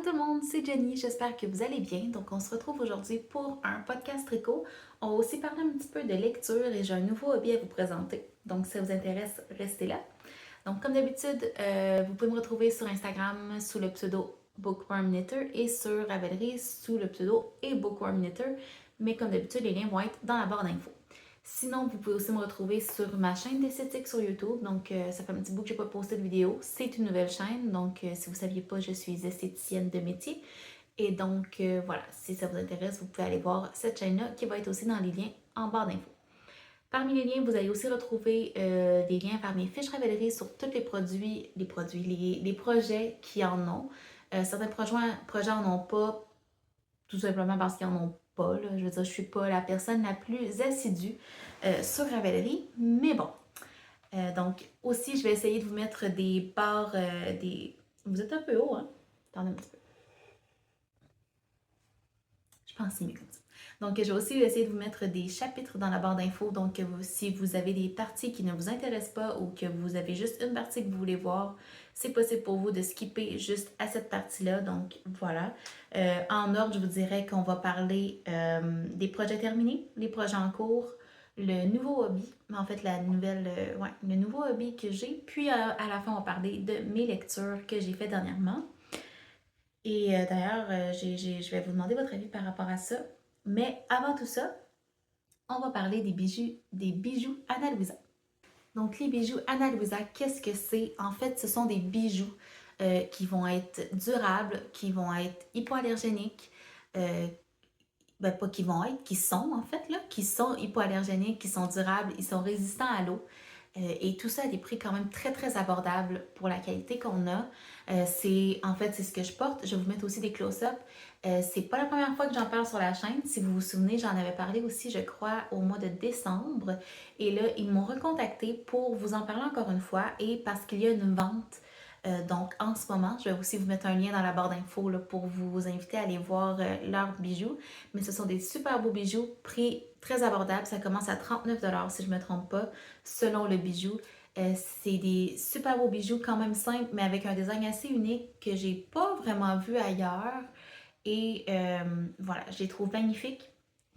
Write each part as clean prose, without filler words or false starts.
tout le monde, c'est Jenny, j'espère que vous allez bien. Donc on se retrouve aujourd'hui pour un podcast tricot. On va aussi parler un petit peu de lecture et j'ai un nouveau hobby à vous présenter. Donc si ça vous intéresse, restez là. Donc comme d'habitude, vous pouvez me retrouver sur Instagram sous le pseudo Bookworm Knitter et sur Ravelry sous le pseudo et Bookworm Knitter. Mais comme d'habitude, les liens vont être dans la barre d'infos. Sinon, vous pouvez aussi me retrouver sur ma chaîne d'esthétique sur YouTube. Donc, ça fait un petit bout que je n'ai pas posté de vidéo. C'est une nouvelle chaîne. Donc, si vous ne saviez pas, je suis esthéticienne de métier. Et donc, voilà, si ça vous intéresse, vous pouvez aller voir cette chaîne-là qui va être aussi dans les liens en barre d'infos. Parmi les liens, vous allez aussi retrouver des liens vers mes fiches Ravelry sur tous les projets qui en ont. Certains projets en ont pas, tout simplement parce qu'ils en ont pas. Là. Je veux dire, je suis pas la personne la plus assidue sur Ravelry, mais bon. Donc, aussi, je vais essayer de vous mettre des barres, des... Vous êtes un peu haut, hein? Attendez un petit peu. Je pense que c'est mieux comme ça. Donc, je vais aussi essayer de vous mettre des chapitres dans la barre d'infos. Donc, si vous avez des parties qui ne vous intéressent pas ou que vous avez juste une partie que vous voulez voir, c'est possible pour vous de skipper juste à cette partie-là. Donc, voilà. En ordre, je vous dirais qu'on va parler des projets terminés, les projets en cours, le nouveau hobby, en fait, le nouveau hobby que j'ai. Puis, à la fin, on va parler de mes lectures que j'ai fait dernièrement. Et d'ailleurs, je vais vous demander votre avis par rapport à ça. Mais avant tout ça, on va parler des bijoux Ana Luisa. Donc, les bijoux Ana Luisa, qu'est-ce que c'est? En fait, ce sont des bijoux qui vont être durables, qui vont être hypoallergéniques, euh, pas qui vont être, qui sont en fait, là, qui sont hypoallergéniques, qui sont durables, ils sont résistants à l'eau. Et tout ça à des prix quand même très très abordables pour la qualité qu'on a. C'est ce que je porte. Je vais vous mettre aussi des close-up. C'est pas la première fois que j'en parle sur la chaîne. Si vous vous souvenez, j'en avais parlé aussi, je crois, au mois de décembre. Et là, ils m'ont recontacté pour vous en parler encore une fois et parce qu'il y a une vente. Donc, en ce moment, je vais aussi vous mettre un lien dans la barre d'infos pour vous inviter à aller voir leurs bijoux. Mais ce sont des super beaux bijoux, prix très abordable. Ça commence à 39 si je ne me trompe pas, selon le bijou. C'est des super beaux bijoux, quand même simples, mais avec un design assez unique que j'ai pas vraiment vu ailleurs. Et voilà, je les trouve magnifiques.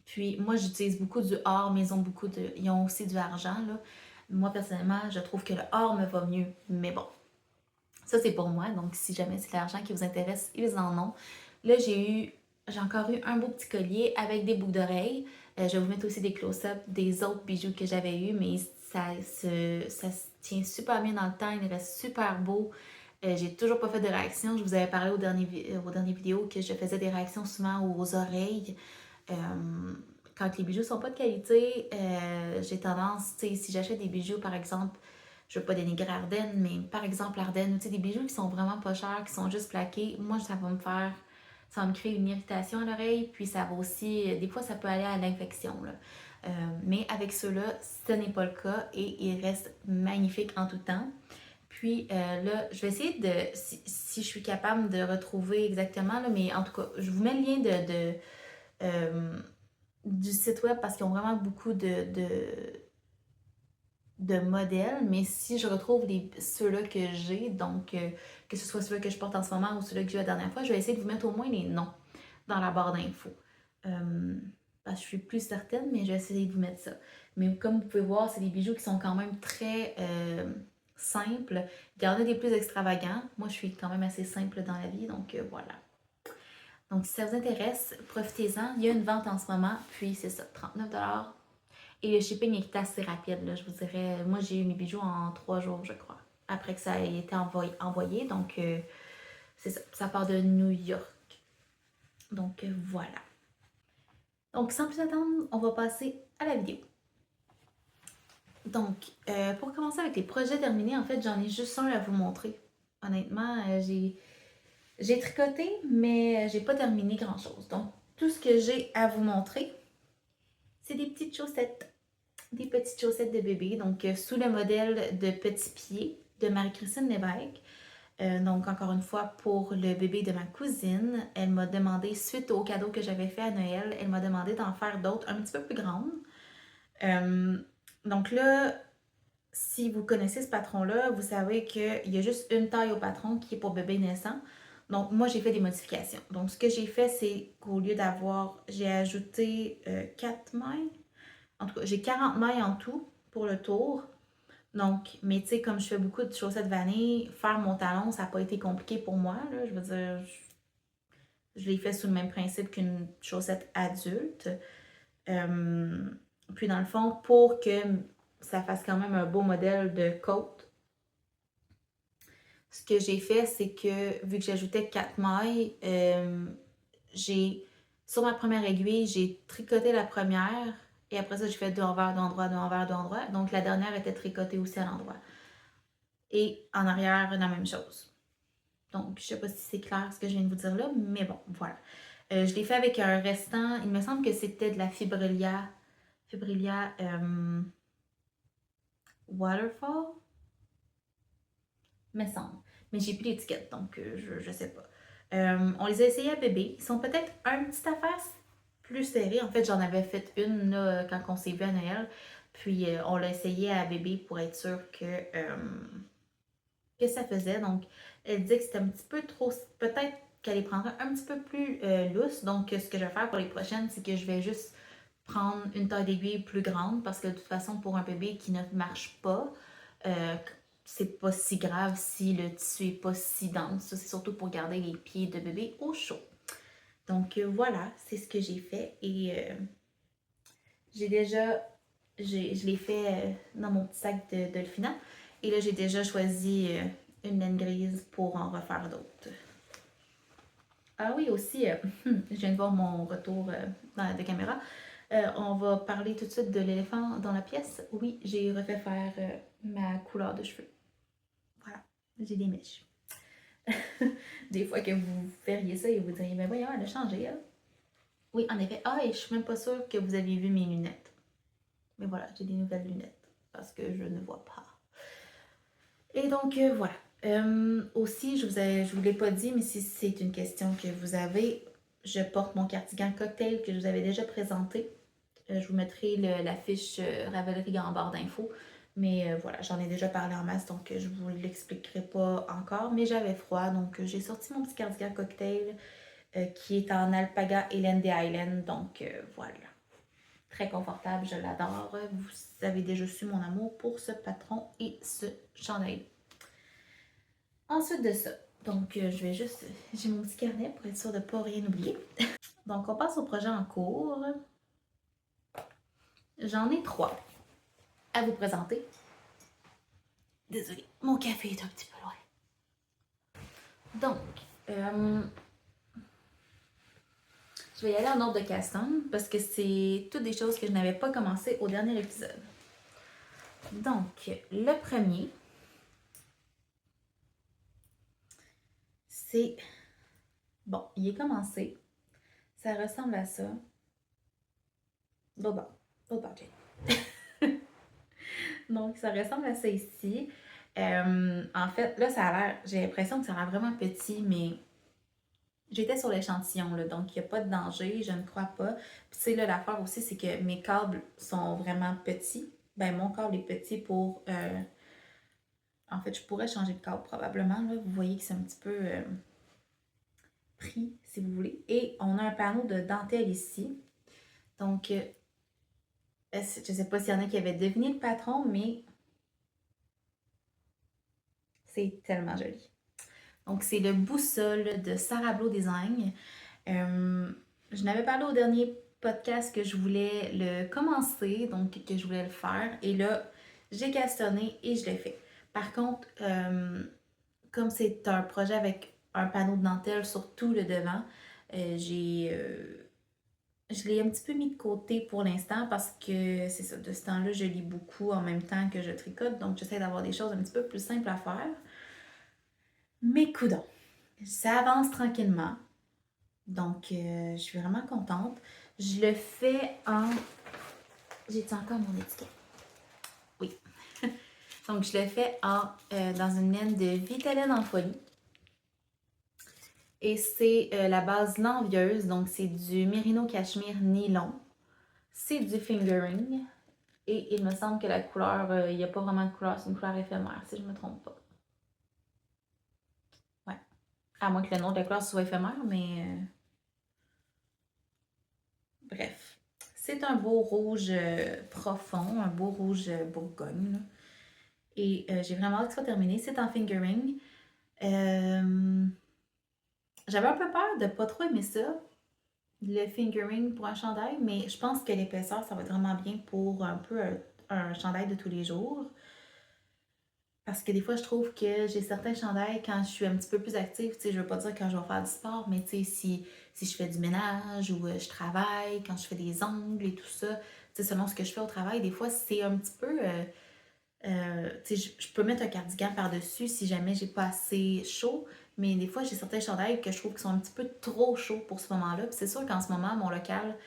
Puis moi, j'utilise beaucoup du or, mais ils ont aussi du argent. Là. Moi, personnellement, je trouve que le or me va mieux. Mais bon, ça c'est pour moi. Donc, si jamais c'est l'argent qui vous intéresse, ils en ont. Là, j'ai encore eu un beau petit collier avec des boucles d'oreilles. Je vais vous mettre aussi des close-up des autres bijoux que j'avais eu, mais ça se tient super bien dans le temps. Il reste super beau. J'ai toujours pas fait de réaction. Je vous avais parlé aux dernières vidéos que je faisais des réactions souvent aux oreilles. Euh, Quand les bijoux sont pas de qualité, j'ai tendance, tu sais, si j'achète des bijoux, par exemple, je veux pas dénigrer Ardennes, mais par exemple Ardennes, tu sais, des bijoux qui sont vraiment pas chers, qui sont juste plaqués, moi, ça va me créer une irritation à l'oreille, puis ça va aussi, des fois, ça peut aller à l'infection, là. Mais avec ceux-là, ce n'est pas le cas et ils restent magnifiques en tout temps. Puis là, je vais essayer si je suis capable de retrouver exactement, là, mais en tout cas, je vous mets le lien euh, du site web parce qu'ils ont vraiment beaucoup de modèles, mais si je retrouve ceux-là que j'ai, donc que ce soit ceux-là que je porte en ce moment ou ceux-là que j'ai eu la dernière fois, je vais essayer de vous mettre au moins les noms dans la barre d'infos. Parce que je suis plus certaine, mais je vais essayer de vous mettre ça. Mais comme vous pouvez voir, c'est des bijoux qui sont quand même très simples. Il y en a des plus extravagants. Moi, je suis quand même assez simple dans la vie, donc voilà. Donc, si ça vous intéresse, profitez-en. Il y a une vente en ce moment, puis c'est ça, 39 et le shipping est assez rapide, là, je vous dirais. Moi, j'ai eu mes bijoux en 3 jours, je crois, après que ça ait été envoyé. Donc, c'est ça. Ça part de New York. Donc, voilà. Donc, sans plus attendre, on va passer à la vidéo. Donc, pour commencer avec les projets terminés, en fait, j'en ai juste un à vous montrer. Honnêtement, j'ai tricoté, mais j'ai pas terminé grand-chose. Donc, tout ce que j'ai à vous montrer, c'est des petites chaussettes. Des petites chaussettes de bébé, donc sous le modèle de Petit Pied de Marie-Christine Lévesque. Donc, encore une fois, pour le bébé de ma cousine, elle m'a demandé, suite au cadeau que j'avais fait à Noël, elle m'a demandé d'en faire d'autres un petit peu plus grandes. Donc là, si vous connaissez ce patron-là, vous savez qu'il y a juste une taille au patron qui est pour bébé naissant. Donc, moi, j'ai fait des modifications. Donc, ce que j'ai fait, c'est qu'au lieu d'avoir, j'ai ajouté 4 mailles. En tout cas, j'ai 40 mailles en tout pour le tour. Donc, mais tu sais, comme je fais beaucoup de chaussettes vanille, faire mon talon, ça n'a pas été compliqué pour moi, là. Je veux dire, je l'ai fait sous le même principe qu'une chaussette adulte. Euh, Puis dans le fond, pour que ça fasse quand même un beau modèle de côte, ce que j'ai fait, c'est que vu que j'ajoutais 4 mailles, j'ai sur ma première aiguille, j'ai tricoté la première et après ça, j'ai fait deux envers, deux endroits, deux envers, deux endroits. Donc la dernière était tricotée aussi à l'endroit. Et en arrière, la même chose. Donc, je sais pas si c'est clair ce que je viens de vous dire là, mais bon, voilà. Je l'ai fait avec un restant, il me semble que c'était de la Fibrilia Waterfall, me semble. Mais j'ai plus l'étiquette, donc je sais pas. On les a essayés à bébé. Ils sont peut-être un petit affaire plus serrés. En fait, j'en avais fait une là, quand on s'est vu à Noël. Puis on l'a essayé à bébé pour être sûr que ça faisait. Donc, elle dit que c'était un petit peu trop. Peut-être qu'elle les prendrait un petit peu plus loose. Donc, ce que je vais faire pour les prochaines, c'est que je vais juste prendre une taille d'aiguille plus grande parce que de toute façon, pour un bébé qui ne marche pas, c'est pas si grave si le tissu est pas si dense. Ça, c'est surtout pour garder les pieds de bébé au chaud. Donc, voilà, c'est ce que j'ai fait. Et j'ai déjà. Je l'ai fait dans mon petit sac de Dolphina. Et là, j'ai déjà choisi une laine grise pour en refaire d'autres. Ah oui, aussi, je viens de voir mon retour de caméra. On va parler tout de suite de l'éléphant dans la pièce. Oui, j'ai refait faire ma couleur de cheveux. Voilà, j'ai des mèches. Des fois que vous verriez ça et vous diriez, mais voyons, elle a changé, elle. Oui, en effet. Ah, et je suis même pas sûre que vous aviez vu mes lunettes. Mais voilà, j'ai des nouvelles lunettes parce que je ne vois pas. Et donc, voilà. Aussi, je vous l'ai pas dit, mais si c'est une question que vous avez, je porte mon cardigan cocktail que je vous avais déjà présenté. Je vous mettrai la fiche Ravelry en barre d'infos. Mais voilà, j'en ai déjà parlé en masse, donc je vous l'expliquerai pas encore. Mais j'avais froid, donc j'ai sorti mon petit cardigan cocktail qui est en alpaga Hélène des Highlands. Donc voilà, très confortable, je l'adore. Vous avez déjà su mon amour pour ce patron et ce chandail. Ensuite de ça, donc je vais juste, j'ai mon petit carnet pour être sûre de ne pas rien oublier. Donc on passe au projet en cours. J'en ai 3 à vous présenter. Désolée, mon café est un petit peu loin. Donc, je vais y aller en ordre de custom parce que c'est toutes des choses que je n'avais pas commencé au dernier épisode. Donc, le premier, c'est... Bon, il est commencé. Ça ressemble à ça. Bon, donc, ça ressemble à ça ici. En fait, là, ça a l'air... J'ai l'impression que ça a l'air vraiment petit, mais j'étais sur l'échantillon, là, donc il n'y a pas de danger, je ne crois pas. Puis tu sais, là, l'affaire aussi, c'est que mes câbles sont vraiment petits. Ben, mon câble est petit pour... En fait, je pourrais changer de câble probablement, là. Vous voyez que c'est un petit peu pris, si vous voulez. Et on a un panneau de dentelle ici. Donc, je ne sais pas s'il y en a qui avaient deviné le patron, mais c'est tellement joli. Donc, c'est le boussole de Sarablo Design. Je n'avais parlé au dernier podcast que je voulais le commencer, donc que je voulais le faire. Et là, j'ai castonné et je l'ai fait. Par contre, comme c'est un projet avec un panneau de dentelle sur tout le devant, je l'ai un petit peu mis de côté pour l'instant parce que c'est ça, de ce temps-là, je lis beaucoup en même temps que je tricote, donc j'essaie d'avoir des choses un petit peu plus simples à faire. Mais coudonc, ça avance tranquillement. Donc, je suis vraiment contente. Je le fais en... J'ai-tu encore mon étiquette? Oui. Donc, je le fais dans une laine de Vitalaine en folie. Et c'est la base l'envieuse. Donc, c'est du Merino Cachemire Nylon. C'est du fingering. Et il me semble que la couleur, il n'y a pas vraiment de couleur. C'est une couleur éphémère, si je ne me trompe pas. Ouais. À moins que le nom de la couleur soit éphémère, mais bref. C'est un beau rouge profond, un beau rouge bourgogne. Là. Et j'ai vraiment hâte que ce soit terminé. C'est en fingering. J'avais un peu peur de pas trop aimer ça, le fingering pour un chandail, mais je pense que l'épaisseur, ça va être vraiment bien pour un peu un chandail de tous les jours. Parce que des fois, je trouve que j'ai certains chandails quand je suis un petit peu plus active. Tu sais, je veux pas dire quand je vais faire du sport, mais tu sais, si je fais du ménage ou je travaille, quand je fais des ongles et tout ça, tu sais, selon ce que je fais au travail, des fois, c'est un petit peu. Tu sais, je peux mettre un cardigan par-dessus si jamais j'ai pas assez chaud, mais des fois, j'ai certains chandails que je trouve qui sont un petit peu trop chauds pour ce moment-là. Puis c'est sûr qu'en ce moment, mon local,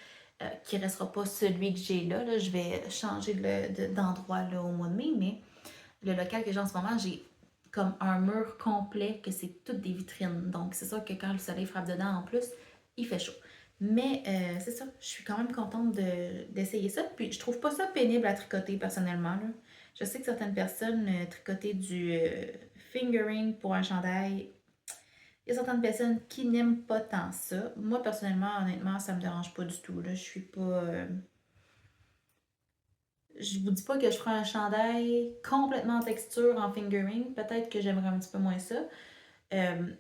qui restera pas celui que j'ai là, je vais changer d'endroit là, au mois de mai, mais le local que j'ai en ce moment, j'ai comme un mur complet que c'est toutes des vitrines. Donc, c'est sûr que quand le soleil frappe dedans en plus, il fait chaud. Mais c'est ça, je suis quand même contente d'essayer ça. Puis, je trouve pas ça pénible à tricoter personnellement. Là. Je sais que certaines personnes tricoter du fingering pour un chandail. Il y a certaines personnes qui n'aiment pas tant ça. Moi, personnellement, honnêtement, ça me dérange pas du tout. Là. Je suis pas. Je vous dis pas que je ferai un chandail complètement en texture, en fingering. Peut-être que j'aimerais un petit peu moins ça.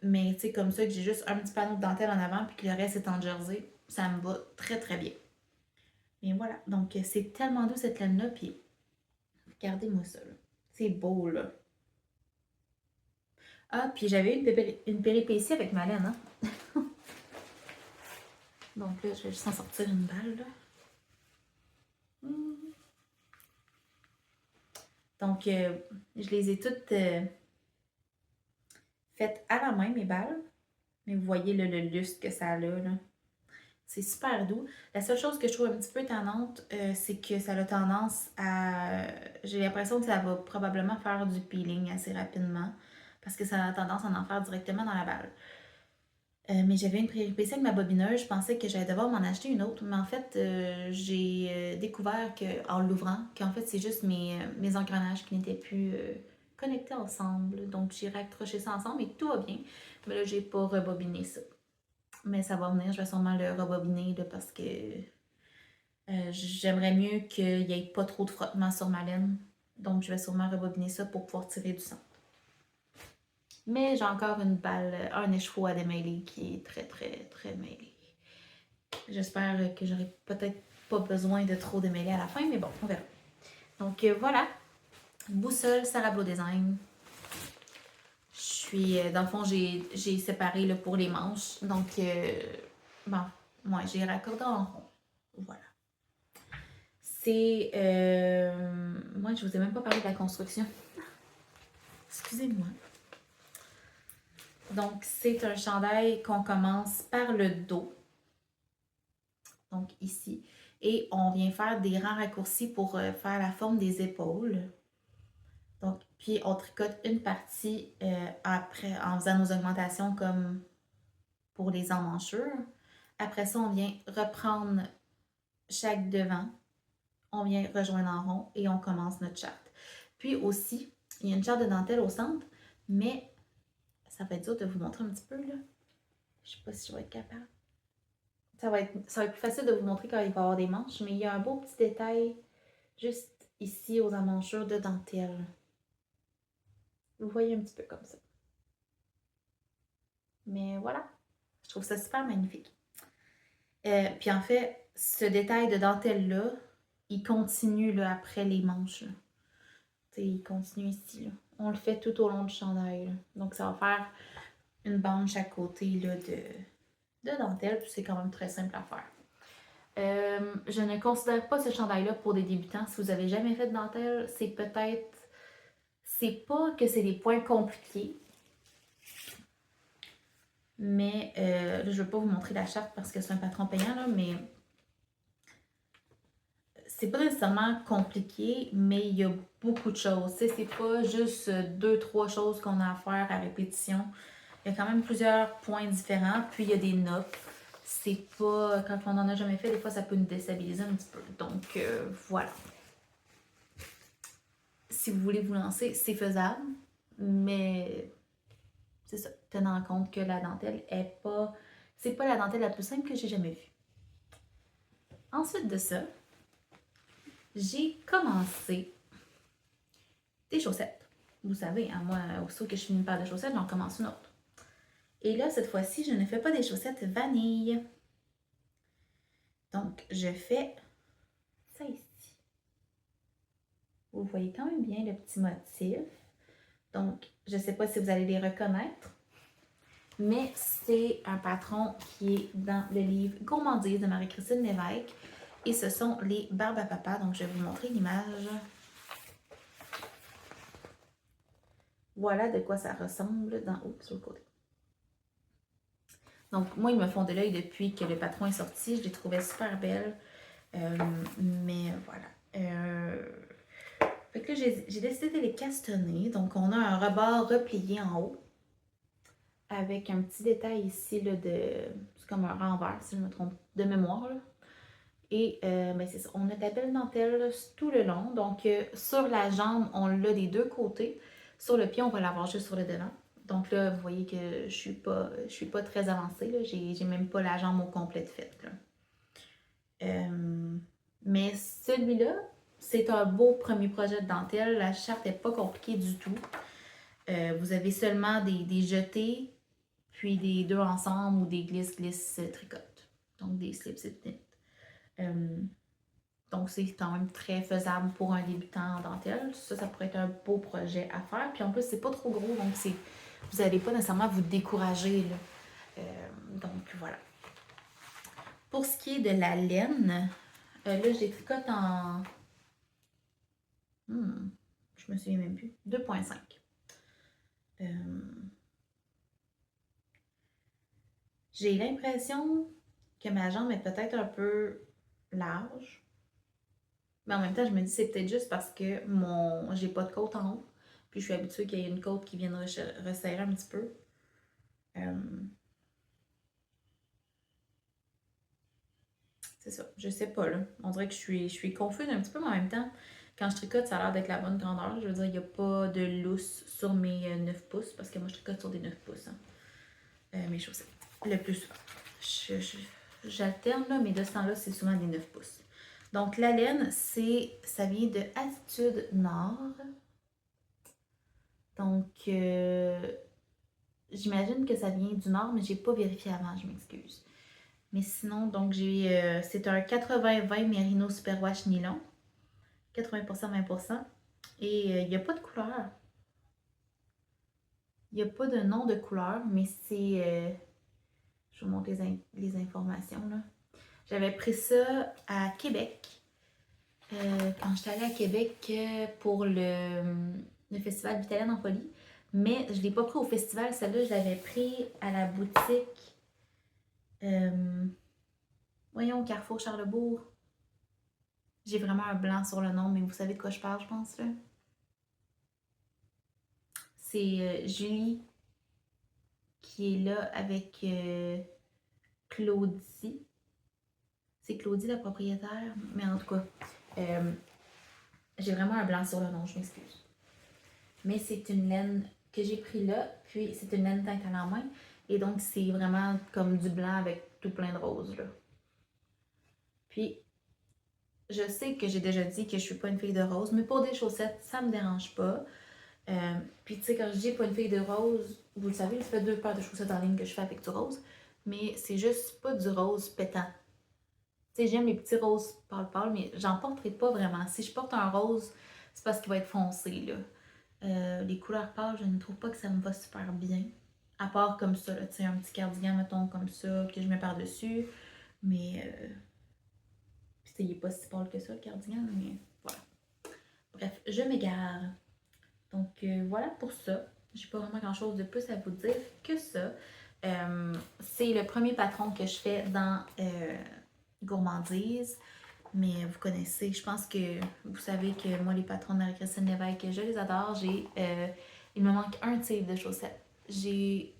Mais tu sais, comme ça, que j'ai juste un petit panneau de dentelle en avant puis que le reste est en jersey, ça me va très très bien. Et voilà. Donc, c'est tellement doux cette laine-là. Puis, regardez-moi ça. Là. C'est beau, là. Ah, puis j'avais eu une péripétie avec ma laine. Hein? Donc là, je vais juste en sortir une balle. Là. Donc, je les ai toutes faites à la main, mes balles. Mais vous voyez le lustre que ça a là. C'est super doux. La seule chose que je trouve un petit peu tannante, c'est que ça a tendance à... J'ai l'impression que ça va probablement faire du peeling assez rapidement. Parce que ça a tendance à en faire directement dans la balle. Mais j'avais une péripétie avec ma bobineuse. Je pensais que j'allais devoir m'en acheter une autre. Mais en fait, j'ai découvert en l'ouvrant qu'en fait, c'est juste mes engrenages qui n'étaient plus connectés ensemble. Donc, j'ai raccroché ça ensemble et tout va bien. Mais là, j'ai pas rebobiné ça. Mais ça va venir, je vais sûrement le rebobiner là, parce que j'aimerais mieux qu'il n'y ait pas trop de frottement sur ma laine. Donc, je vais sûrement rebobiner ça pour pouvoir tirer du sang. Mais j'ai encore une balle, un écheveau à démêler qui est très, très, très mêlé. J'espère que j'aurai peut-être pas besoin de trop démêler à la fin, mais bon, on verra. Donc, voilà. Boussole, Sarah Blow Design. Je suis, dans le fond, j'ai séparé là, pour les manches. Donc, bon, moi, j'ai raccordé en rond. Voilà. C'est. Moi, je vous ai même pas parlé de la construction. Excusez-moi. Donc, c'est un chandail qu'on commence par le dos. Donc, ici. Et on vient faire des rangs raccourcis pour faire la forme des épaules. Donc, puis on tricote une partie après en faisant nos augmentations comme pour les emmanchures. Après ça, on vient reprendre chaque devant. On vient rejoindre en rond et on commence notre charte. Puis aussi, il y a une charte de dentelle au centre, mais ça va être dur de vous montrer un petit peu là. Je sais pas si je vais être capable. Ça va être plus facile de vous montrer quand il va y avoir des manches, mais il y a un beau petit détail juste ici aux emmanchures de dentelle. Vous voyez un petit peu comme ça. Mais voilà, je trouve ça super magnifique. Puis en fait, ce détail de dentelle-là, il continue là, après les manches. Il continue ici. Là. On le fait tout au long du chandail. Là. Donc ça va faire une bande chaque côté là, de dentelle. Puis c'est quand même très simple à faire. Je ne considère pas ce chandail-là pour des débutants. Si vous n'avez jamais fait de dentelle, c'est peut-être... C'est pas que c'est des points compliqués. Mais là, je ne vais pas vous montrer la charte parce que c'est un patron payant, là, mais c'est pas nécessairement compliqué, mais il y a beaucoup de choses. C'est pas juste 2-3 choses qu'on a à faire à répétition. Il y a quand même plusieurs points différents, puis il y a des notes. C'est pas... Quand on n'en a jamais fait, des fois, ça peut nous déstabiliser un petit peu. Donc, voilà. Si vous voulez vous lancer, c'est faisable, mais c'est ça, tenant compte que la dentelle est pas... C'est pas la dentelle la plus simple que j'ai jamais vue. Ensuite de ça, j'ai commencé des chaussettes. Vous savez, hein, moi, aussitôt que je finis une paire de chaussettes, j'en commence une autre. Et là, cette fois-ci, je ne fais pas des chaussettes vanille. Donc, je fais ça ici. Vous voyez quand même bien le petit motif. Donc, je ne sais pas si vous allez les reconnaître, mais c'est un patron qui est dans le livre Gourmandise de Marie-Christine Lévesque. Et ce sont les barbes à papa. Donc, je vais vous montrer l'image. Voilà de quoi ça ressemble dans haut sur le côté. Donc, moi, ils me font de l'œil depuis que le patron est sorti. Je les trouvais super belles. Mais voilà. Fait que là, j'ai décidé de les castonner. Donc, on a un rebord replié en haut. Avec un petit détail ici là, c'est comme un renvers, si je me trompe, de mémoire. Là. Et ben c'est ça, on a de la belle dentelle tout le long. Donc, sur la jambe, on l'a des deux côtés. Sur le pied, on va l'avoir juste sur le devant. Donc là, vous voyez que je suis pas très avancée. J'ai même pas la jambe au complet de faite. Mais celui-là, c'est un beau premier projet de dentelle. La charte n'est pas compliquée du tout. Vous avez seulement des jetés, puis des deux ensemble ou des glisse-glisse tricotes. Donc des slip-slip knit. Donc c'est quand même très faisable pour un débutant en dentelle. Ça pourrait être un beau projet à faire. Puis en plus, c'est pas trop gros, donc vous n'allez pas nécessairement vous décourager. Là. Donc voilà. Pour ce qui est de la laine, là, j'ai tricote en... je me souviens même plus. 2,5. J'ai l'impression que ma jambe est peut-être un peu large. Mais en même temps, je me dis c'est peut-être juste parce que j'ai pas de côte en haut. Puis je suis habituée qu'il y ait une côte qui vienne resserrer un petit peu. C'est ça, je sais pas là. On dirait que je suis confuse un petit peu, mais en même temps, quand je tricote, ça a l'air d'être la bonne grandeur. Je veux dire, il n'y a pas de lousse sur mes 9 pouces, parce que moi je tricote sur des 9 pouces. Hein. Mes chaussettes. Le plus souvent. J'alterne là, mais de ce temps-là, c'est souvent des 9 pouces. Donc la laine, ça vient de Attitude Nord. Donc, j'imagine que ça vient du Nord, mais j'ai pas vérifié avant, je m'excuse. Mais sinon, donc c'est un 80-20 Merino Superwash Nylon. 80%, 20%. Et il n'y a pas de couleur. Il n'y a pas de nom de couleur, mais c'est... je vous montre les informations. Là. J'avais pris ça à Québec. Quand j'étais allée à Québec pour le festival Vitalienne en folie. Mais je ne l'ai pas pris au festival. Celle-là, je l'avais pris à la boutique... voyons, Carrefour Charlebourg. J'ai vraiment un blanc sur le nom, mais vous savez de quoi je parle, je pense. Là. C'est Julie qui est là avec Claudie. C'est Claudie la propriétaire, mais en tout cas, j'ai vraiment un blanc sur le nom, je m'excuse. Mais c'est une laine que j'ai pris là, puis c'est une laine teinte à la main, et donc c'est vraiment comme du blanc avec tout plein de roses là. Puis, je sais que j'ai déjà dit que je suis pas une fille de rose, mais pour des chaussettes, ça me dérange pas. Puis tu sais, quand je dis pas une fille de rose, vous le savez, ça fait 2 paires de chaussettes en ligne que je fais avec du rose, mais c'est juste pas du rose pétant. Tu sais, j'aime les petits roses pâle, mais j'en porterai pas vraiment. Si je porte un rose, c'est parce qu'il va être foncé, là. Les couleurs pâles, je ne trouve pas que ça me va super bien. À part comme ça, tu sais, un petit cardigan, mettons, comme ça, que je mets par-dessus. Mais, puis tu sais, il est pas si pâle que ça, le cardigan, mais voilà. Bref, je m'égare. Donc, voilà pour ça. J'ai pas vraiment grand-chose de plus à vous dire que ça. C'est le premier patron que je fais dans Gourmandise. Mais vous connaissez, je pense que vous savez que moi, les patrons de Marie-Christine Lévesque, je les adore. Il me manque un type de chaussettes. J'ai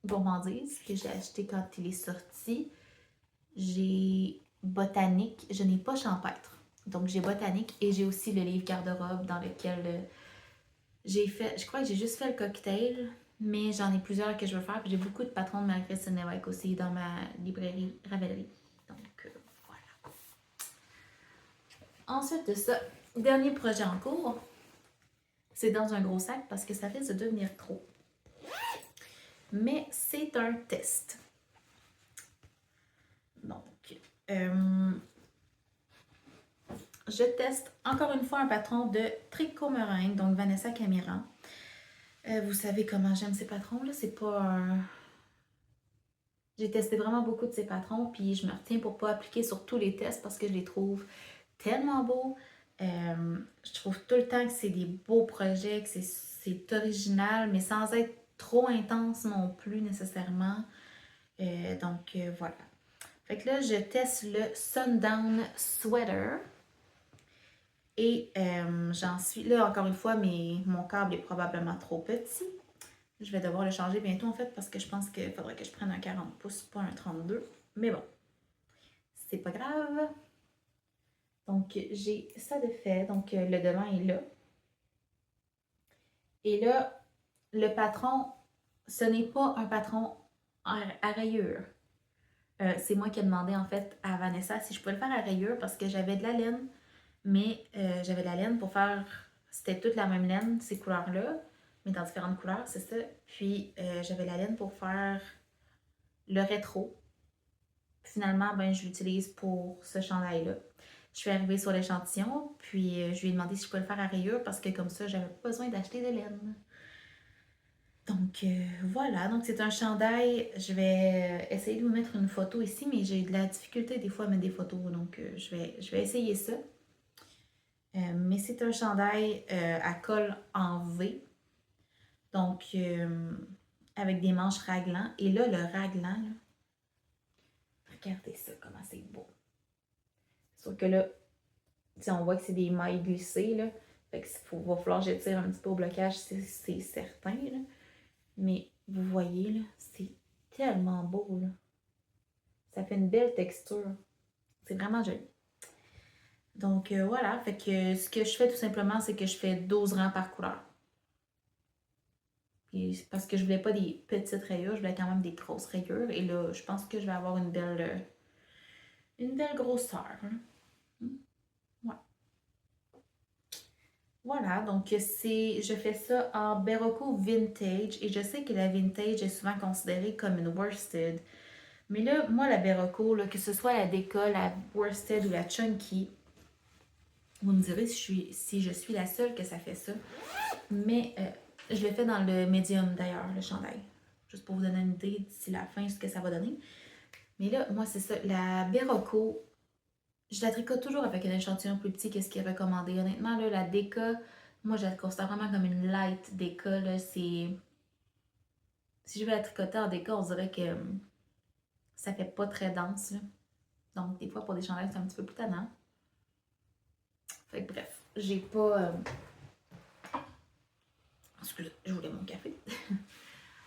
Gourmandise, que j'ai acheté quand il est sorti. J'ai Botanique. Je n'ai pas Champêtre. Donc, j'ai Botanique et j'ai aussi le livre garde-robe dans lequel j'ai fait... Je crois que j'ai juste fait le cocktail. Mais j'en ai plusieurs que je veux faire. Puis j'ai beaucoup de patrons de Marie-Christine Lévesque aussi dans ma librairie Ravelry. Donc voilà. Ensuite de ça, dernier projet en cours. C'est dans un gros sac parce que ça risque de devenir trop. Mais c'est un test. Donc, je teste encore une fois un patron de tricot meringue, donc Vanessa Camiran. Vous savez comment j'aime ces patrons, là. C'est pas un... J'ai testé vraiment beaucoup de ces patrons, puis je me retiens pour pas appliquer sur tous les tests parce que je les trouve tellement beaux. Je trouve tout le temps que c'est des beaux projets, que c'est original, mais sans être trop intense non plus nécessairement. Donc voilà. Fait que là, je teste le Sundown Sweater. Et j'en suis... Là, encore une fois, mon câble est probablement trop petit. Je vais devoir le changer bientôt, en fait, parce que je pense qu'il faudrait que je prenne un 40 pouces, pas un 32. Mais bon, c'est pas grave. Donc, j'ai ça de fait. Donc, le devant est là. Et là, le patron, ce n'est pas un patron à rayures. C'est moi qui ai demandé, en fait, à Vanessa si je pouvais le faire à rayures parce que j'avais de la laine. Mais j'avais de la laine pour faire... C'était toute la même laine, ces couleurs-là, mais dans différentes couleurs, c'est ça. Puis j'avais la laine pour faire le rétro. Finalement, ben, je l'utilise pour ce chandail-là. Je suis arrivée sur l'échantillon, puis je lui ai demandé si je pouvais le faire à rayures parce que comme ça, j'avais pas besoin d'acheter de laine. Donc voilà, donc c'est un chandail. Je vais essayer de vous mettre une photo ici, mais j'ai de la difficulté des fois à mettre des photos, donc je vais essayer ça. Mais c'est un chandail à col en V, donc avec des manches raglan. Et là, le raglan, là, regardez ça, comment c'est beau. Sauf que là, on voit que c'est des mailles glissées, là. Fait que va falloir que je tire un petit peu au blocage, c'est certain, là. Mais vous voyez, là, c'est tellement beau, là. Ça fait une belle texture. C'est vraiment joli. Donc voilà, fait que ce que je fais tout simplement, c'est que je fais 12 rangs par couleur. Puis parce que je voulais pas des petites rayures, je voulais quand même des grosses rayures. Et là, je pense que je vais avoir une belle grosseur. Hein. Ouais. Voilà, donc je fais ça en Berroco Vintage. Et je sais que la Vintage est souvent considérée comme une worsted. Mais là, moi, la Berroco, là, que ce soit la Déca, la worsted ou la Chunky, vous me direz si je suis la seule que ça fait ça. Mais je le fais dans le médium d'ailleurs, le chandail. Juste pour vous donner une idée d'ici la fin, ce que ça va donner. Mais là, moi, c'est ça. La Berroco, je la tricote toujours avec un échantillon plus petit que ce qui est recommandé. Honnêtement, là, la Déca, moi, je la considère vraiment comme une light Déca. Là, si je vais la tricoter en Déca, on dirait que ça fait pas très dense. Là. Donc, des fois, pour des chandails, c'est un petit peu plus tannant. Fait que bref, j'ai pas... Excusez, je voulais mon café.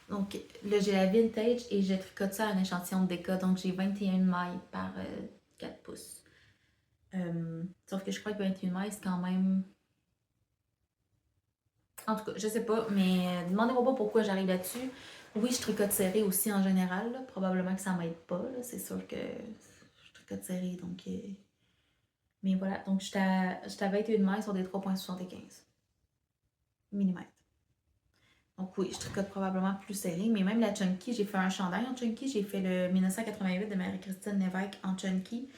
Donc là, j'ai la Vintage et je tricote ça à un échantillon de Déca. Donc j'ai 21 mailles par 4 pouces. Sauf que je crois que 21 mailles, c'est quand même... En tout cas, je sais pas, mais demandez-moi pas pourquoi j'arrive là-dessus. Oui, je tricote serré aussi en général. Là. Probablement que ça m'aide pas. C'est sûr que je tricote serré. Donc, mais voilà, donc j'étais à 21 mailles sur des 3,75 mm. Donc oui, je tricote probablement plus serré, mais même la Chunky, j'ai fait un chandail en Chunky, j'ai fait le 1988 de Marie-Christine Lévesque en Chunky,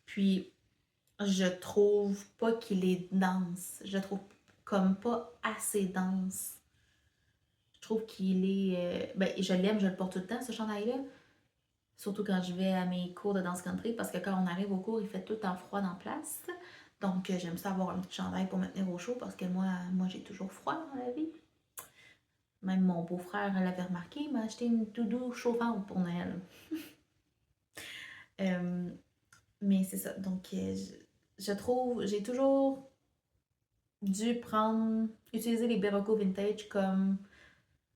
puis je trouve pas qu'il est dense, je trouve comme pas assez dense. Je trouve qu'il est... ben, je l'aime, je le porte tout le temps, ce chandail-là, surtout quand je vais à mes cours de danse country, parce que quand on arrive au cours, il fait tout le temps froid dans la place, donc j'aime ça avoir un petit chandail pour me tenir au chaud, parce que moi j'ai toujours froid dans la vie. Même mon beau-frère l'avait remarqué, il m'a acheté une doudou chauffante pour Noël. Mais c'est ça. Donc, je trouve, j'ai toujours dû utiliser les Berroco Vintage comme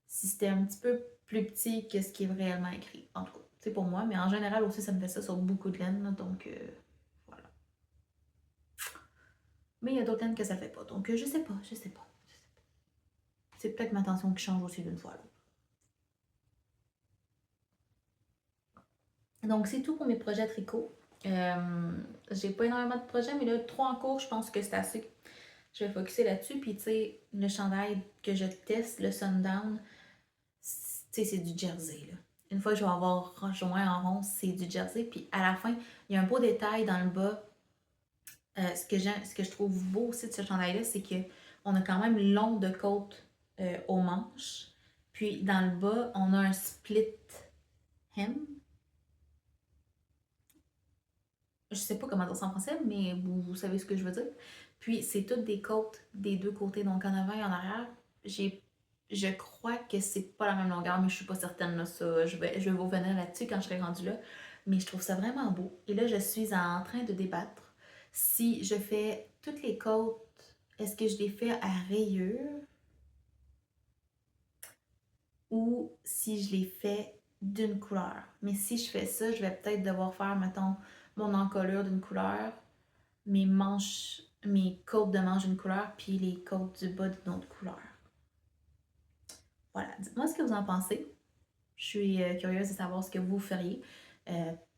si c'était un petit peu plus petit que ce qui est réellement écrit. En tout cas, c'est pour moi, mais en général aussi, ça me fait ça sur beaucoup de laine. Donc, voilà. Mais il y a d'autres laines que ça fait pas. Donc, je sais pas. C'est peut-être ma tension qui change aussi d'une fois à l'autre. Donc, c'est tout pour mes projets tricot. J'ai pas énormément de projets, mais là, 3 en cours, je pense que c'est assez. Je vais focusser là-dessus. Puis, tu sais, le chandail que je teste, le Sundown, tu sais, c'est du jersey, là. Une fois que je vais avoir rejoint en rond, c'est du jersey. Puis, à la fin, il y a un beau détail dans le bas. Ce que je trouve beau aussi de ce chandail-là, c'est qu'on a quand même long de côte aux manches. Puis, dans le bas, on a un split hem. Je sais pas comment dire ça en français, mais vous savez ce que je veux dire. Puis, c'est toutes des côtes des deux côtés, donc en avant et en arrière. Je crois que c'est pas la même longueur, mais je suis pas certaine de ça. Je vais vous revenir là-dessus quand je serai rendue là. Mais je trouve ça vraiment beau. Et là, je suis en train de débattre si je fais toutes les côtes, est-ce que je les fais à rayures ou si je les fais d'une couleur. Mais si je fais ça, je vais peut-être devoir faire, mettons, mon encolure d'une couleur, mes côtes de manche d'une couleur, puis les côtes du bas d'une autre couleur. Voilà, dites-moi ce que vous en pensez. Je suis curieuse de savoir ce que vous feriez.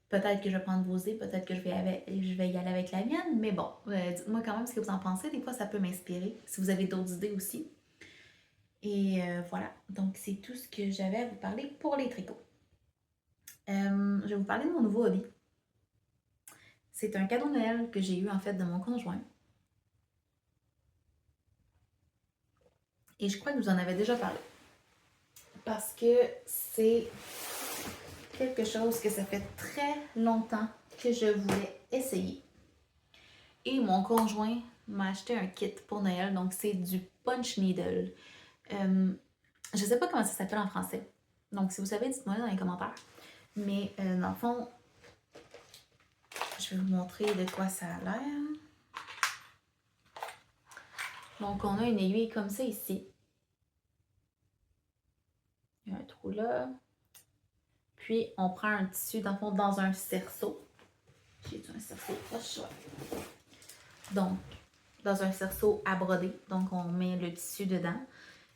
Peut-être que je vais prendre vos idées, peut-être que je vais y aller avec la mienne, mais bon, dites-moi quand même ce que vous en pensez. Des fois, ça peut m'inspirer, si vous avez d'autres idées aussi. Et voilà, donc c'est tout ce que j'avais à vous parler pour les tricots. Je vais vous parler de mon nouveau hobby. C'est un cadeau de Noël que j'ai eu en fait de mon conjoint. Et je crois que vous en avez déjà parlé. Parce que c'est quelque chose que ça fait très longtemps que je voulais essayer. Et mon conjoint m'a acheté un kit pour Noël, donc c'est du punch needle. Je sais pas comment ça s'appelle en français. Donc si vous savez, dites-moi dans les commentaires. Mais dans le fond, je vais vous montrer de quoi ça a l'air. Donc on a une aiguille comme ça ici. Il y a un trou là. Puis on prend un tissu dans le fond dans un cerceau. J'ai un cerceau proche. Donc, dans un cerceau à broder. Donc, on met le tissu dedans.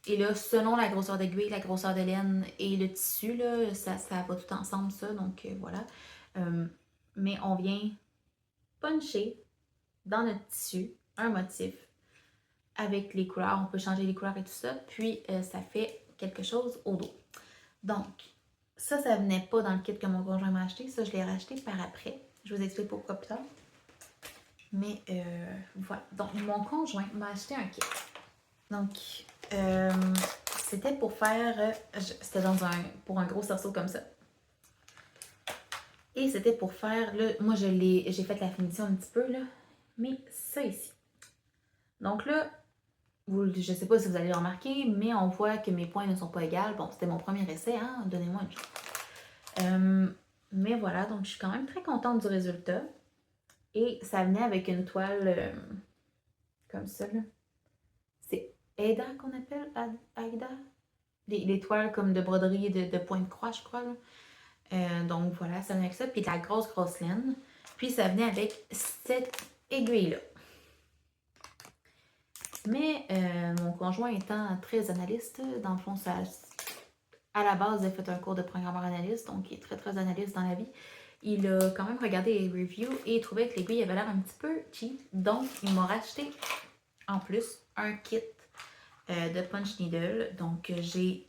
Et là, selon la grosseur d'aiguille, la grosseur de laine et le tissu, là, ça va tout ensemble, ça. Donc, voilà. Mais on vient puncher dans notre tissu un motif avec les couleurs. On peut changer les couleurs et tout ça. Puis, ça fait quelque chose au dos. Donc, ça venait pas dans le kit que mon conjoint m'a acheté. Ça, je l'ai racheté par après. Je vous explique pourquoi plus tard. Mais voilà. Donc, mon conjoint m'a acheté un kit. Donc, c'était pour faire... c'était pour un gros cerceau comme ça. Et c'était pour faire... moi, j'ai fait la finition un petit peu, là. Mais ça ici. Donc là, je sais pas si vous allez le remarquer, mais on voit que mes points ne sont pas égales. Bon, c'était mon premier essai, hein. Donnez-moi une chance. Mais voilà, donc je suis quand même très contente du résultat. Et ça venait avec une toile comme ça, là. C'est Aida qu'on appelle? Aida? Les toiles comme de broderie de point de croix, je crois, là. Donc voilà, ça venait avec ça. Puis de la grosse laine. Puis ça venait avec cette aiguille-là. Mais mon conjoint étant très analyste, dans le fond, à la base, il a fait un cours de programmeur analyste, donc il est très analyste dans la vie. Il a quand même regardé les reviews et il trouvait que l'aiguille avait l'air un petit peu cheap. Donc, il m'a racheté en plus un kit de punch needle. Donc, j'ai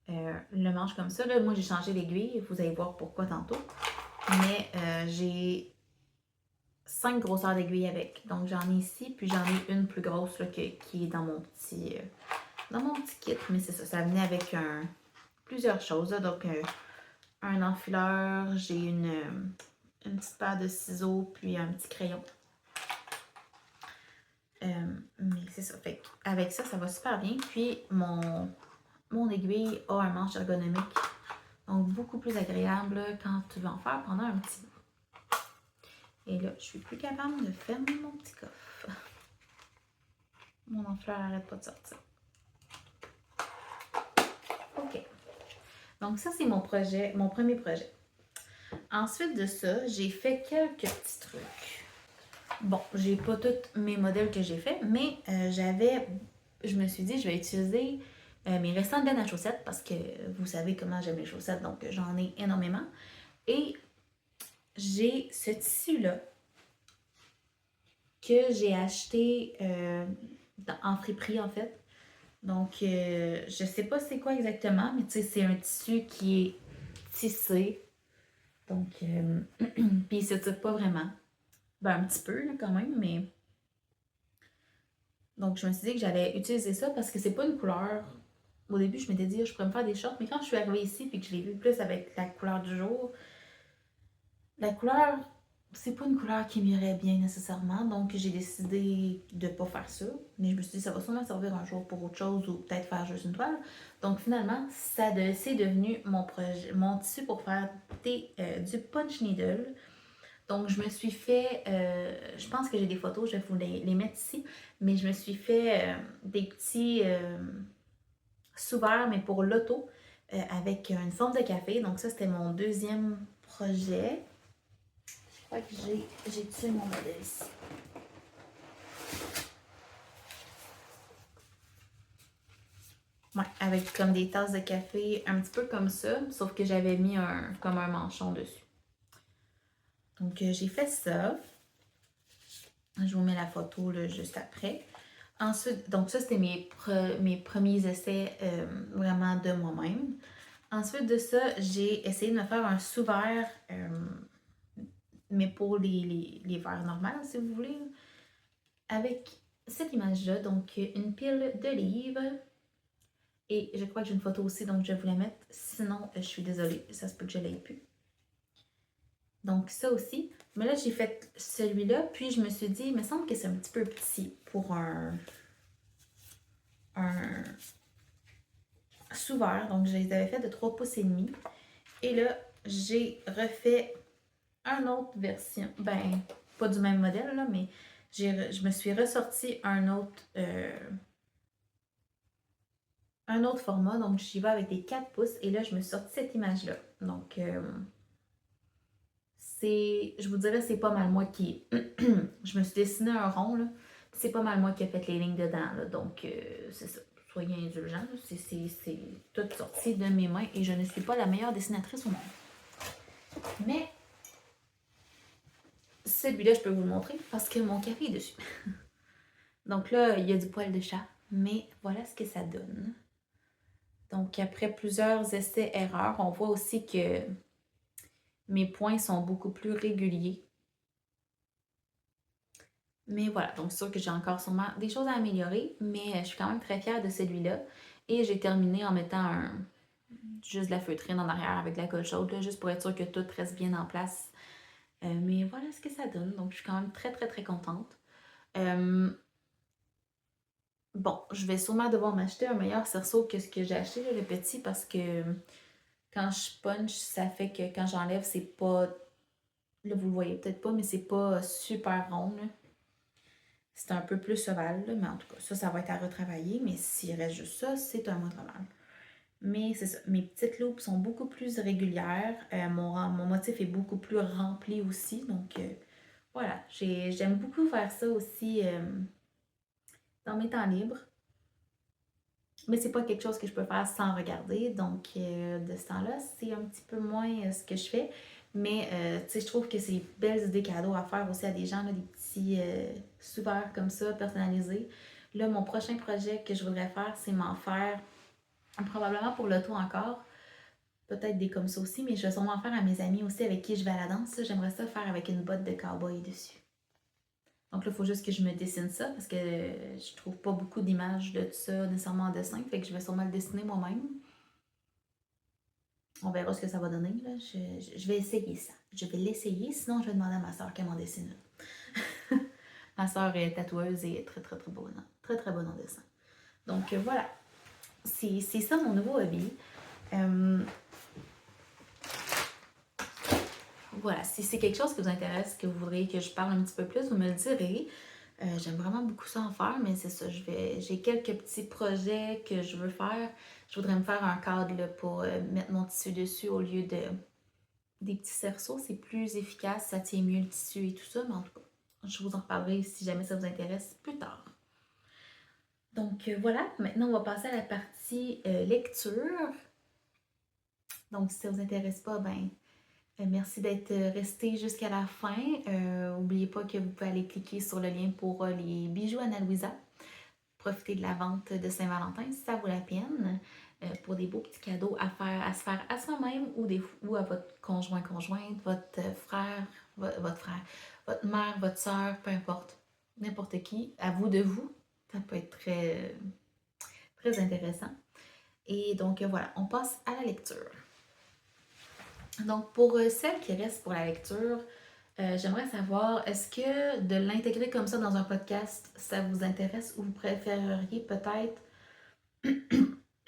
le manche comme ça. Là, moi, j'ai changé l'aiguille. Vous allez voir pourquoi tantôt. Mais j'ai 5 grosseurs d'aiguilles avec. Donc, j'en ai ici, puis j'en ai une plus grosse là, qui est dans mon petit kit. Mais c'est ça, ça venait avec plusieurs choses. Là. Donc, un enfileur, j'ai une petite paire de ciseaux, puis un petit crayon. Mais c'est ça. Fait avec ça, ça va super bien. Puis, mon aiguille a un manche ergonomique. Donc, beaucoup plus agréable quand tu veux en faire pendant un petit bout. Et là, je suis plus capable de fermer mon petit coffre. Mon enfleur n'arrête pas de sortir. OK. Donc, ça, c'est mon premier projet. Ensuite de ça, j'ai fait quelques petits trucs. Bon, j'ai pas tous mes modèles que j'ai fait, mais je me suis dit, je vais utiliser mes restants de laine à chaussettes parce que vous savez comment j'aime les chaussettes, donc j'en ai énormément. Et j'ai ce tissu-là que j'ai acheté en friperie en fait. Donc, je sais pas c'est quoi exactement, mais tu sais, c'est un tissu qui est tissé. Donc, puis il se tire pas vraiment. Ben, un petit peu là, quand même, mais. Donc, je me suis dit que j'allais utiliser ça parce que c'est pas une couleur. Au début, je m'étais dit, je pourrais me faire des shorts, mais quand je suis arrivée ici et que je l'ai vu plus avec la couleur du jour, la couleur, c'est pas une couleur qui m'irait bien nécessairement, donc j'ai décidé de pas faire ça. Mais je me suis dit, ça va sûrement servir un jour pour autre chose ou peut-être faire juste une toile. Donc finalement, c'est devenu mon projet, mon tissu pour faire du punch needle. Donc je me suis fait, je pense que j'ai des photos, je vais vous les mettre ici, mais je me suis fait des petits sous-verres, mais pour l'auto, avec une forme de café. Donc ça, c'était mon deuxième projet. Je crois que j'ai tué mon modèle ici. Ouais, avec comme des tasses de café, un petit peu comme ça, sauf que j'avais mis comme un manchon dessus. Donc j'ai fait ça. Je vous mets la photo là, juste après. Ensuite, donc ça c'était mes premiers essais vraiment de moi-même. Ensuite de ça, j'ai essayé de me faire un sous-verre, mais pour les verres normaux, si vous voulez, avec cette image-là, donc une pile d'olives. Et je crois que j'ai une photo aussi, donc je vais vous la mettre. Sinon, je suis désolée, ça se peut que je l'aie plus. Donc ça aussi. Mais là, j'ai fait celui-là, puis je me suis dit, il me semble que c'est un petit peu petit pour un sous-verre. Donc je les avais fait de 3 pouces et demi. Et là, j'ai refait une autre version. Ben, pas du même modèle, là, mais je me suis ressorti un autre format. Donc j'y vais avec des 4 pouces. Et là, je me suis sorti cette image-là. Donc, je vous dirais, c'est pas mal moi qui. Je me suis dessiné un rond, là. C'est pas mal moi qui ai fait les lignes dedans, là. Donc, c'est ça. Soyez indulgents. C'est tout sorti de mes mains et je ne suis pas la meilleure dessinatrice au monde. Mais celui-là, je peux vous le montrer parce que mon café est dessus. Donc là, il y a du poil de chat, mais voilà ce que ça donne. Donc, après plusieurs essais-erreurs, on voit aussi que mes points sont beaucoup plus réguliers. Mais voilà, donc c'est sûr que j'ai encore sûrement des choses à améliorer, mais je suis quand même très fière de celui-là. Et j'ai terminé en mettant juste la feutrine en arrière avec de la colle chaude, là, juste pour être sûr que tout reste bien en place. Mais voilà ce que ça donne, donc je suis quand même très très très contente. Bon, je vais sûrement devoir m'acheter un meilleur cerceau que ce que j'ai acheté, là, le petit, parce que quand je punch, ça fait que quand j'enlève, c'est pas... Là, vous le voyez peut-être pas, mais c'est pas super rond, là. C'est un peu plus ovale, là, mais en tout cas, ça va être à retravailler. Mais s'il reste juste ça, c'est un moindre mal. Mais c'est ça, mes petites loupes sont beaucoup plus régulières. Mon motif est beaucoup plus rempli aussi. Donc, voilà, j'aime beaucoup faire ça aussi dans mes temps libres. Mais c'est pas quelque chose que je peux faire sans regarder. Donc, de ce temps-là, c'est un petit peu moins ce que je fais. Mais, tu sais, je trouve que c'est des belles idées cadeaux à faire aussi à des gens, là, des petits sous-verres comme ça, personnalisés. Là, mon prochain projet que je voudrais faire, c'est m'en faire, probablement pour l'auto encore, peut-être des comme ça aussi, mais je vais sûrement en faire à mes amis aussi avec qui je vais à la danse. J'aimerais ça faire avec une botte de cowboy dessus. Donc là, il faut juste que je me dessine ça parce que je trouve pas beaucoup d'images de tout ça nécessairement en dessin. Fait que je vais sûrement le dessiner moi-même. On verra ce que ça va donner. Là. Je vais essayer ça. Je vais l'essayer, sinon je vais demander à ma soeur qu'elle m'en dessine une. Ma soeur est tatoueuse et est très très très bonne. Très très bonne en dessin. Donc voilà. C'est ça mon nouveau hobby. Voilà, si c'est quelque chose qui vous intéresse, que vous voudriez que je parle un petit peu plus, vous me le direz. J'aime vraiment beaucoup ça en faire, mais c'est ça, j'ai quelques petits projets que je veux faire. Je voudrais me faire un cadre là, pour mettre mon tissu dessus au lieu des petits cerceaux. C'est plus efficace, ça tient mieux le tissu et tout ça, mais en tout cas, je vous en reparlerai si jamais ça vous intéresse plus tard. Donc voilà, maintenant on va passer à la partie lecture. Donc si ça vous intéresse pas, ben Merci d'être resté jusqu'à la fin. N'oubliez pas que vous pouvez aller cliquer sur le lien pour les bijoux Ana Luisa. Profitez de la vente de Saint-Valentin si ça vaut la peine. Pour des beaux petits cadeaux à se faire à soi-même ou à votre conjointe, votre frère, votre mère, votre soeur, peu importe, n'importe qui, à vous de vous. Ça peut être très, très intéressant. Et donc voilà, on passe à la lecture. Donc pour celles qui restent pour la lecture, j'aimerais savoir, est-ce que de l'intégrer comme ça dans un podcast, ça vous intéresse ou vous préféreriez peut-être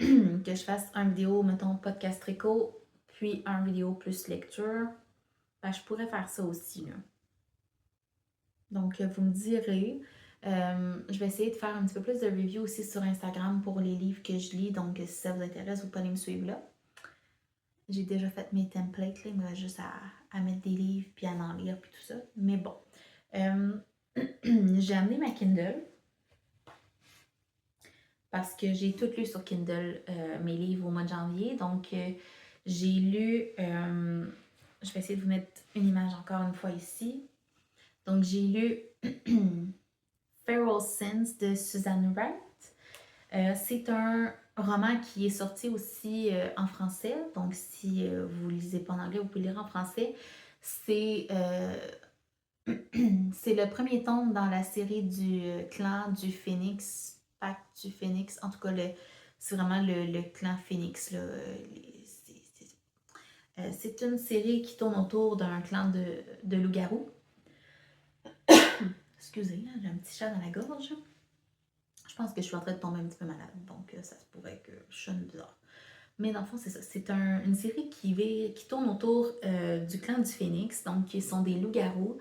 que je fasse un vidéo, mettons, podcast tricot, puis un vidéo plus lecture? Ben, je pourrais faire ça aussi, là. Donc, vous me direz. Je vais essayer de faire un petit peu plus de review aussi sur Instagram pour les livres que je lis. Donc, si ça vous intéresse, vous pouvez me suivre là. J'ai déjà fait mes templates, là. Il me reste juste à mettre des livres, puis à en lire, puis tout ça. Mais bon. J'ai amené ma Kindle parce que j'ai tout lu sur Kindle, mes livres au mois de janvier. Donc, j'ai lu, je vais essayer de vous mettre une image encore une fois ici. Donc, j'ai lu Feral Sins de Susan Wright. C'est un roman qui est sorti aussi en français. Donc, si vous ne lisez pas en anglais, vous pouvez lire en français. C'est c'est le premier tome dans la série du clan du Phénix, Pacte du Phénix. En tout cas, c'est vraiment le clan Phénix. Là. C'est une série qui tourne autour d'un clan de loups-garous. Excusez, j'ai un petit chat dans la gorge. Je pense que je suis en train de tomber un petit peu malade, donc ça se pourrait que je sonne bizarre. Mais dans le fond, c'est ça. C'est une série qui tourne autour du clan du Phénix, donc qui sont des loups-garous.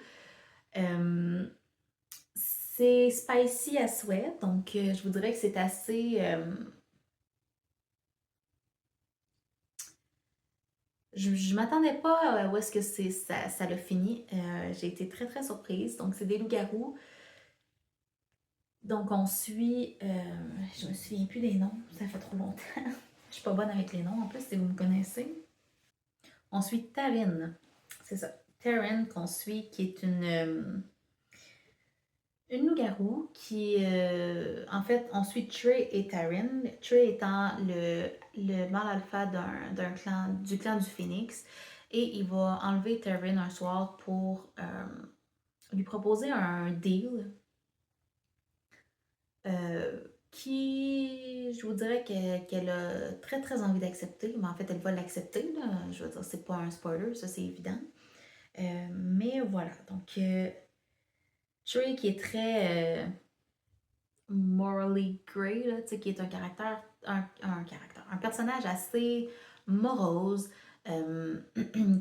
C'est spicy à souhait, donc je vous dirais que c'est assez... je m'attendais pas où est-ce que ça l'a fini. J'ai été très très surprise. Donc c'est des loups-garous. Donc on suit... je me souviens plus des noms, ça fait trop longtemps. Je suis pas bonne avec les noms en plus, si vous me connaissez. On suit Taryn. C'est ça. Taryn qu'on suit, qui est une loup-garou qui, en fait, on suit Trey et Taryn. Trey étant le mâle alpha du clan du Phénix. Et il va enlever Taryn un soir pour lui proposer un deal qui, je vous dirais qu'elle a très très envie d'accepter. Mais en fait, elle va l'accepter. Je veux dire, c'est pas un spoiler, ça c'est évident. Mais voilà, donc Trey qui est très morally grey, là, qui est un personnage assez morose,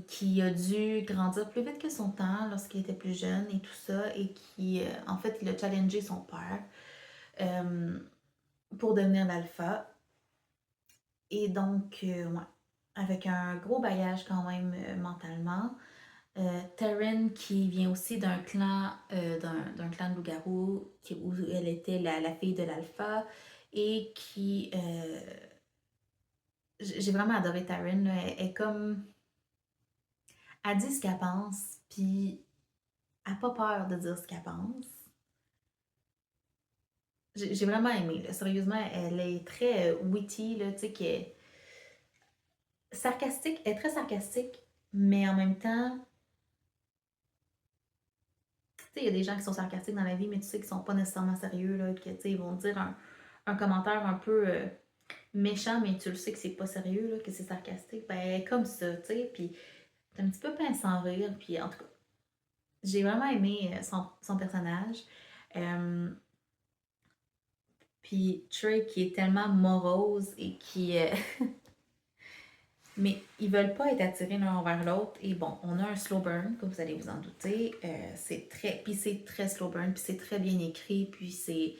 qui a dû grandir plus vite que son temps lorsqu'il était plus jeune et tout ça, et qui, en fait, il a challengé son père pour devenir l'alpha. Et donc, ouais, avec un gros bagage quand même mentalement. Taryn qui vient aussi d'un clan, d'un clan de loup-garou où elle était la fille de l'alpha et qui... j'ai vraiment adoré Taryn. Elle est comme... Elle dit ce qu'elle pense, puis elle n'a pas peur de dire ce qu'elle pense. J'ai vraiment aimé. Là. Sérieusement, elle est très witty, là, tu sais, qui est sarcastique. Elle est très sarcastique, mais en même temps... Tu sais, il y a des gens qui sont sarcastiques dans la vie, mais tu sais qu'ils sont pas nécessairement sérieux, là, que, tu sais, ils vont dire un commentaire un peu méchant, mais tu le sais que c'est pas sérieux, là, que c'est sarcastique. Ben, comme ça, tu sais, puis t'es un petit peu pince sans rire, puis en tout cas, j'ai vraiment aimé son personnage. Puis Trey qui est tellement morose et qui... mais ils veulent pas être attirés l'un vers l'autre. Et bon, on a un slow burn, comme vous allez vous en douter. Puis c'est très slow burn, puis c'est très bien écrit, puis c'est...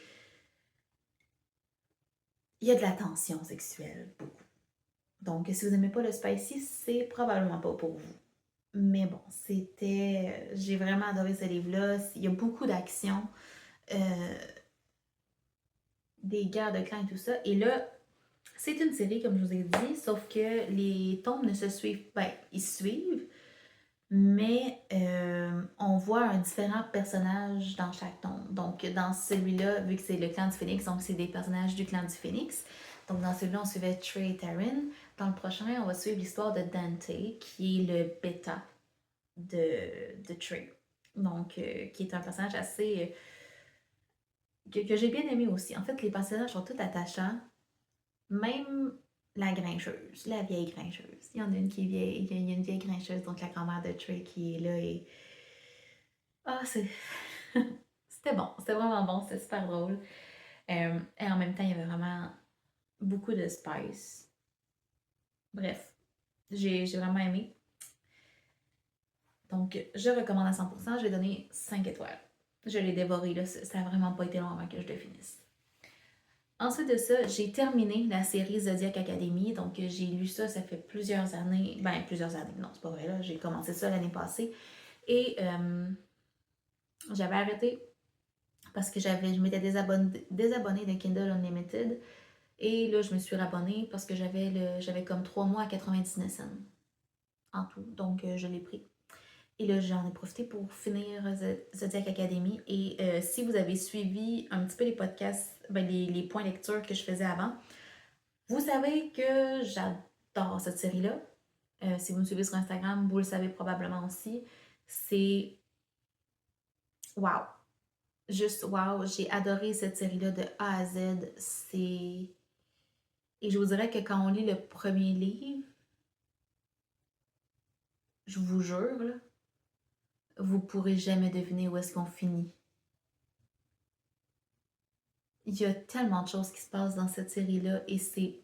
Il y a de la tension sexuelle, beaucoup. Donc, si vous n'aimez pas le spicy, c'est probablement pas pour vous. Mais bon, c'était... J'ai vraiment adoré ce livre-là. Il y a beaucoup d'action, des guerres de clans et tout ça. Et là, c'est une série, comme je vous ai dit, sauf que les tomes ne se suivent pas. Ils se suivent, mais on voit un différent personnage dans chaque tome. Donc, dans celui-là, vu que c'est le clan du Phénix, donc c'est des personnages du clan du Phénix. Donc, dans celui-là, on suivait Trey et Taryn. Dans le prochain, on va suivre l'histoire de Dante, qui est le bêta de Trey. Donc, qui est un personnage assez... que j'ai bien aimé aussi. En fait, les personnages sont tous attachants. Même la grincheuse, la vieille grincheuse. Il y en a une qui est vieille, il y a une vieille grincheuse, donc la grand-mère de Trey qui est là et... Ah, c'est... c'était bon, c'était vraiment bon, c'était super drôle. Et en même temps, il y avait vraiment beaucoup de spice. Bref, j'ai vraiment aimé. Donc, je recommande à 100%, je vais donner 5 étoiles. Je l'ai dévoré, là, ça n'a vraiment pas été long avant que je le finisse. Ensuite de ça, j'ai terminé la série Zodiac Academy. Donc, j'ai lu ça, ça fait plusieurs années. Ben, plusieurs années, non, c'est pas vrai, là. J'ai commencé ça l'année passée. Et j'avais arrêté parce que je m'étais désabonnée de Kindle Unlimited. Et là, je me suis rabonnée parce que j'avais comme 3 mois à 99 cents en tout. Donc, je l'ai pris. Et là, j'en ai profité pour finir Zodiac Academy. Et si vous avez suivi un petit peu les podcasts, ben, les points lecture que je faisais avant, vous savez que j'adore cette série-là. Si vous me suivez sur Instagram, vous le savez probablement aussi. C'est wow. Juste wow. J'ai adoré cette série-là de A à Z. C'est... Et je vous dirais que quand on lit le premier livre, je vous jure, là, vous pourrez jamais deviner où est-ce qu'on finit. Il y a tellement de choses qui se passent dans cette série-là et c'est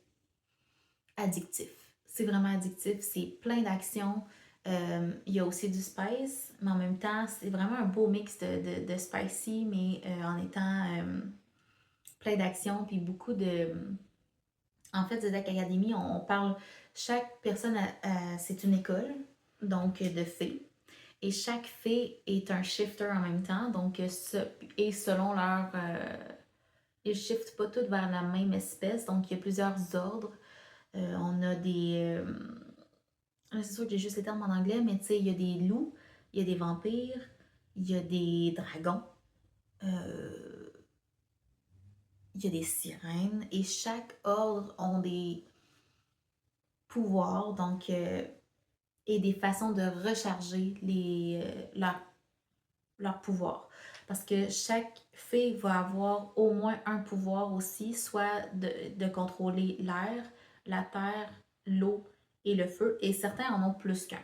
addictif. C'est vraiment addictif, c'est plein d'actions. Il y a aussi du spice, mais en même temps, c'est vraiment un beau mix de spicy, mais en étant plein d'actions, puis beaucoup de... En fait, Zodiac Academy, on parle... Chaque personne, c'est une école, donc de fées. Et chaque fée est un shifter en même temps, donc et selon leur... ils ne shiftent pas toutes vers la même espèce, donc il y a plusieurs ordres. On a des... c'est sûr que j'ai juste les termes en anglais, mais tu sais, il y a des loups, il y a des vampires, il y a des dragons, euh, il y a des sirènes, et chaque ordre ont des pouvoirs, donc, et des façons de recharger leur pouvoir. Parce que chaque fée va avoir au moins un pouvoir aussi, soit de contrôler l'air, la terre, l'eau et le feu, et certains en ont plus qu'un.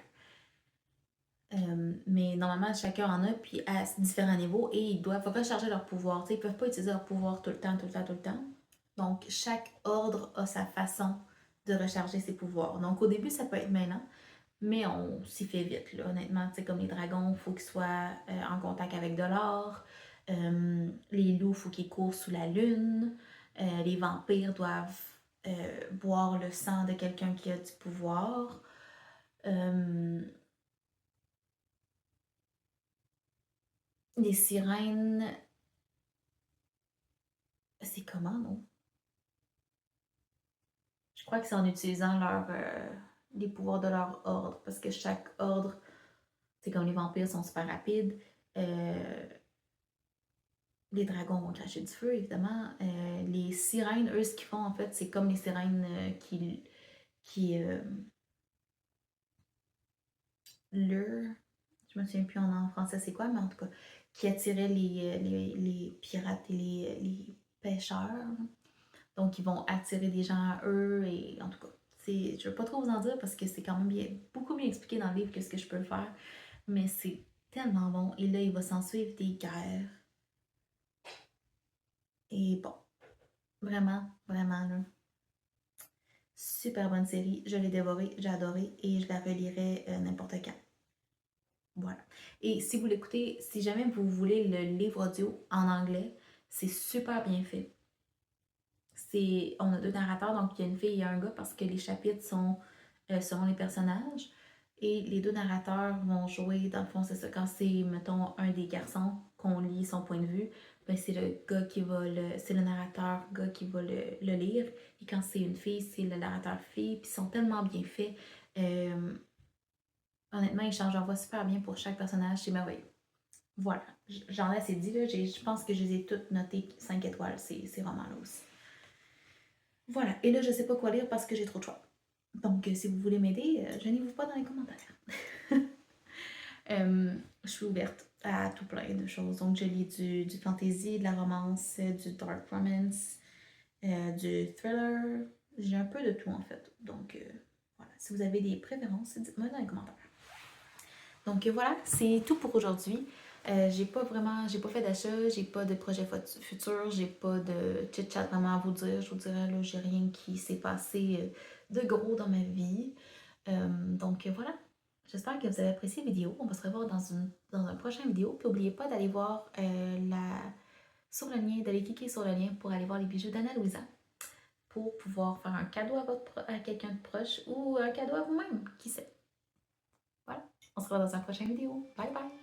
Mais normalement, chacun en a, puis à différents niveaux, et ils doivent recharger leur pouvoir. T'sais, ils ne peuvent pas utiliser leur pouvoir tout le temps, tout le temps, tout le temps. Donc, chaque ordre a sa façon de recharger ses pouvoirs. Donc, au début, ça peut être mêlant, mais on s'y fait vite, là, honnêtement. Tu sais, comme les dragons, il faut qu'ils soient en contact avec de l'or. Les loups, il faut qu'ils courent sous la lune. Les vampires doivent boire le sang de quelqu'un qui a du pouvoir. Les sirènes, c'est comment, non? Je crois que c'est en utilisant les pouvoirs de leur ordre, parce que chaque ordre, c'est comme les vampires sont super rapides. Euh, les dragons vont cracher du feu, évidemment. Les sirènes, eux, ce qu'ils font, en fait, c'est comme les sirènes qui lure, je me souviens plus en français c'est quoi, mais en tout cas, qui attiraient les pirates et les pêcheurs. Donc, ils vont attirer des gens à eux et en tout cas, je ne veux pas trop vous en dire parce que c'est quand même beaucoup mieux expliqué dans le livre que ce que je peux le faire, mais c'est tellement bon. Et là, il va s'en suivre des guerres. Et bon, vraiment, vraiment, là, super bonne série. Je l'ai dévorée, j'ai adoré et je la relirai n'importe quand. Voilà. Et si vous l'écoutez, si jamais vous voulez le livre audio en anglais, c'est super bien fait. On a deux narrateurs, donc il y a une fille et un gars parce que les chapitres sont selon les personnages. Et les deux narrateurs vont jouer, dans le fond, c'est ça, quand c'est, mettons, un des garçons qu'on lit son point de vue, ben c'est le gars qui va c'est le narrateur gars qui va le lire. Et quand c'est une fille, c'est le narrateur fille. Puis ils sont tellement bien faits. Honnêtement, ils changent leur voix super bien pour chaque personnage, c'est merveilleux. Voilà, j'en ai assez dit, là. Je pense que je les ai toutes notées 5 étoiles, ces romans-là aussi. Voilà, et là, je sais pas quoi lire parce que j'ai trop de choix. Donc, si vous voulez m'aider, gênez-vous pas dans les commentaires. Je suis ouverte à tout plein de choses. Donc, je lis du fantasy, de la romance, du dark romance, du thriller. J'ai un peu de tout, en fait. Donc, voilà. Si vous avez des préférences, dites-moi dans les commentaires. Donc, voilà, c'est tout pour aujourd'hui. J'ai pas fait d'achat, j'ai pas de projet futur, j'ai pas de chit-chat vraiment à vous dire. Je vous dirais, là, j'ai rien qui s'est passé de gros dans ma vie. Donc, voilà. J'espère que vous avez apprécié la vidéo. On va se revoir dans un prochain vidéo. Puis n'oubliez pas d'aller voir sur le lien, d'aller cliquer sur le lien pour aller voir les bijoux d'Anna Louisa pour pouvoir faire un cadeau à quelqu'un de proche ou un cadeau à vous-même, qui sait. Voilà. On se revoit dans un prochain vidéo. Bye bye!